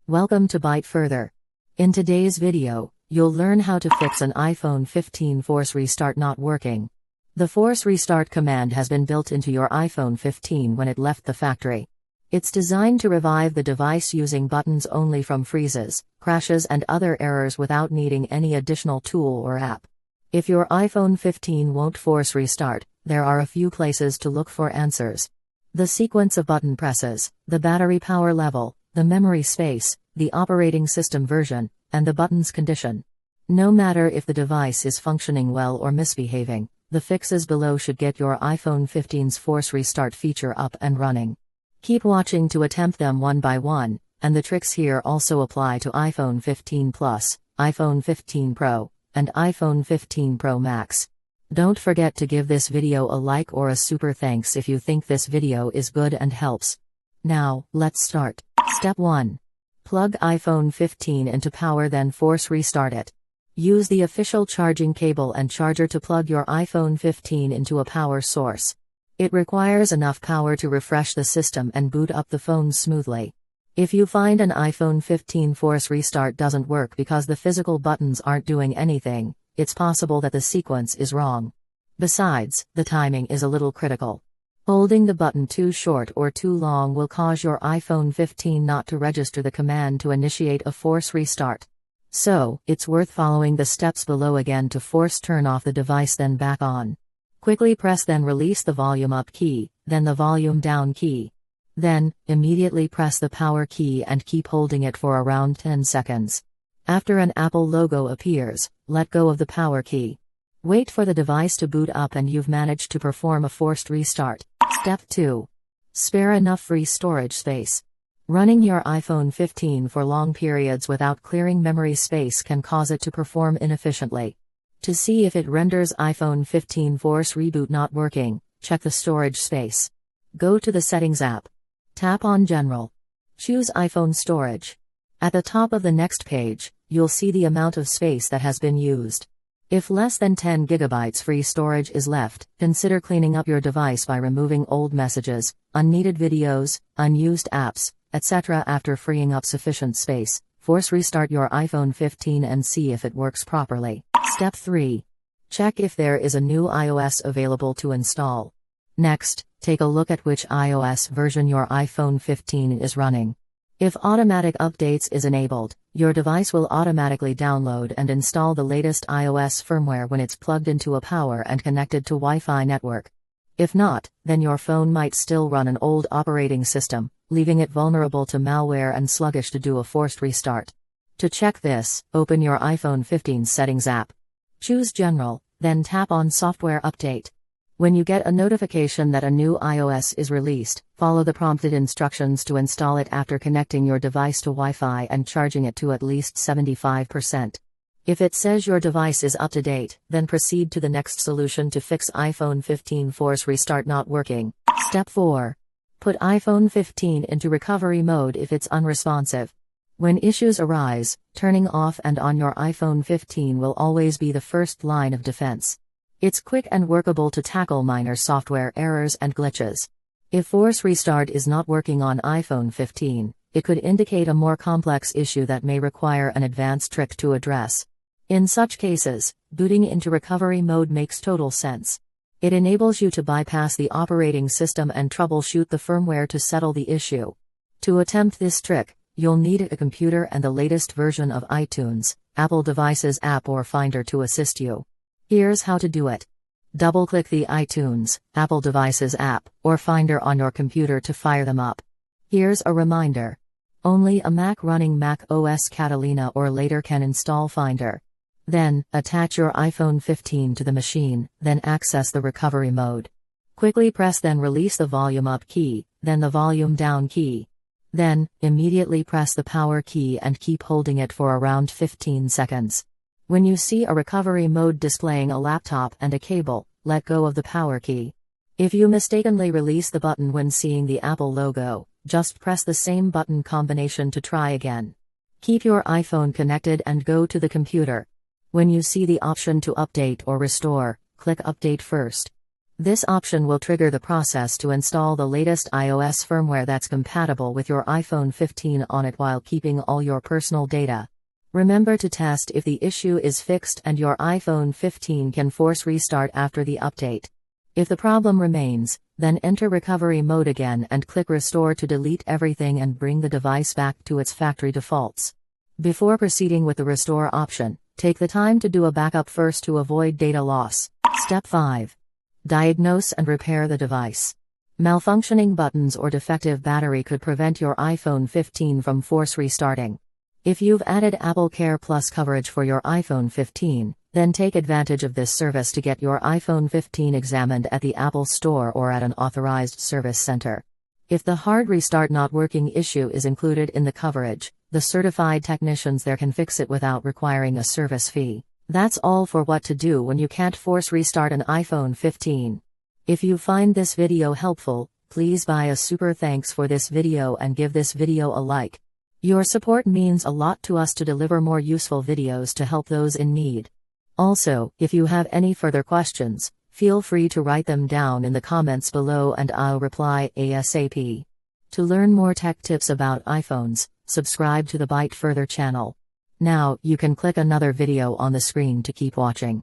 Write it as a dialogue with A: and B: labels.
A: Welcome to Byte Further. In today's video, you'll learn how to fix an iPhone 15 force restart not working. The force restart command has been built into your iPhone 15 when it left the factory. It's designed to revive the device using buttons only from freezes, crashes and other errors without needing any additional tool or app. If your iPhone 15 won't force restart, there are a few places to look for answers. The sequence of button presses, the battery power level, the memory space, the operating system version, and the button's condition. No matter if the device is functioning well or misbehaving, the fixes below should get your iPhone 15's force restart feature up and running. Keep watching to attempt them one by one, and the tricks here also apply to iPhone 15 Plus, iPhone 15 Pro, and iPhone 15 Pro Max. Don't forget to give this video a like or a super thanks if you think this video is good and helps. Now, let's start. Step 1. Plug iPhone 15 into power, then force restart it. Use the official charging cable and charger to plug your iPhone 15 into a power source. It requires enough power to refresh the system and boot up the phone smoothly. If you find an iPhone 15 force restart doesn't work because the physical buttons aren't doing anything, it's possible that the sequence is wrong. Besides, the timing is a little critical. Holding the button too short or too long will cause your iPhone 15 not to register the command to initiate a force restart. So, it's worth following the steps below again to force turn off the device then back on. Quickly press then release the volume up key, then the volume down key. Then, immediately press the power key and keep holding it for around 10 seconds. After an Apple logo appears, let go of the power key. Wait for the device to boot up and you've managed to perform a forced restart. Step 2. Spare enough free storage space. Running your iPhone 15 for long periods without clearing memory space can cause it to perform inefficiently. To see if it renders iPhone 15 force reboot not working, check the storage space. Go to the Settings app. Tap on General. Choose iPhone Storage. At the top of the next page, you'll see the amount of space that has been used. If less than 10 GB free storage is left, consider cleaning up your device by removing old messages, unneeded videos, unused apps, etc. After freeing up sufficient space, force restart your iPhone 15 and see if it works properly. Step 3. Check if there is a new iOS available to install. Next, take a look at which iOS version your iPhone 15 is running. If Automatic Updates is enabled, your device will automatically download and install the latest iOS firmware when it's plugged into a power and connected to Wi-Fi network. If not, then your phone might still run an old operating system, leaving it vulnerable to malware and sluggish to do a forced restart. To check this, open your iPhone 15 Settings app. Choose General, then tap on Software Update. When you get a notification that a new iOS is released, follow the prompted instructions to install it after connecting your device to Wi-Fi and charging it to at least 75%. If it says your device is up to date, then proceed to the next solution to fix iPhone 15 force restart not working. Step 4. Put iPhone 15 into recovery mode if it's unresponsive. When issues arise, turning off and on your iPhone 15 will always be the first line of defense. It's quick and workable to tackle minor software errors and glitches. If force restart is not working on iPhone 15, it could indicate a more complex issue that may require an advanced trick to address. In such cases, booting into recovery mode makes total sense. It enables you to bypass the operating system and troubleshoot the firmware to settle the issue. To attempt this trick, you'll need a computer and the latest version of iTunes, Apple Devices app or Finder to assist you. Here's how to do it. Double-click the iTunes, Apple Devices app, or Finder on your computer to fire them up. Here's a reminder. Only a Mac running Mac OS Catalina or later can install Finder. Then, attach your iPhone 15 to the machine, then access the recovery mode. Quickly press then release the volume up key, then the volume down key. Then, immediately press the power key and keep holding it for around 15 seconds. When you see a recovery mode displaying a laptop and a cable, let go of the power key. If you mistakenly release the button when seeing the Apple logo, just press the same button combination to try again. Keep your iPhone connected and go to the computer. When you see the option to update or restore, click Update first. This option will trigger the process to install the latest iOS firmware that's compatible with your iPhone 15 on it while keeping all your personal data. Remember to test if the issue is fixed and your iPhone 15 can force restart after the update. If the problem remains, then enter recovery mode again and click Restore to delete everything and bring the device back to its factory defaults. Before proceeding with the Restore option, take the time to do a backup first to avoid data loss. Step 5. Diagnose and repair the device. Malfunctioning buttons or defective battery could prevent your iPhone 15 from force restarting. If you've added Apple Care Plus coverage for your iPhone 15, then take advantage of this service to get your iPhone 15 examined at the Apple Store or at an authorized service center. If the hard restart not working issue is included in the coverage, the certified technicians there can fix it without requiring a service fee. That's all for what to do when you can't force restart an iPhone 15. If you find this video helpful, please buy a super thanks for this video and give this video a like. Your support means a lot to us to deliver more useful videos to help those in need. Also, if you have any further questions, feel free to write them down in the comments below and I'll reply ASAP. To learn more tech tips about iPhones, subscribe to the Byte Further channel. Now, you can click another video on the screen to keep watching.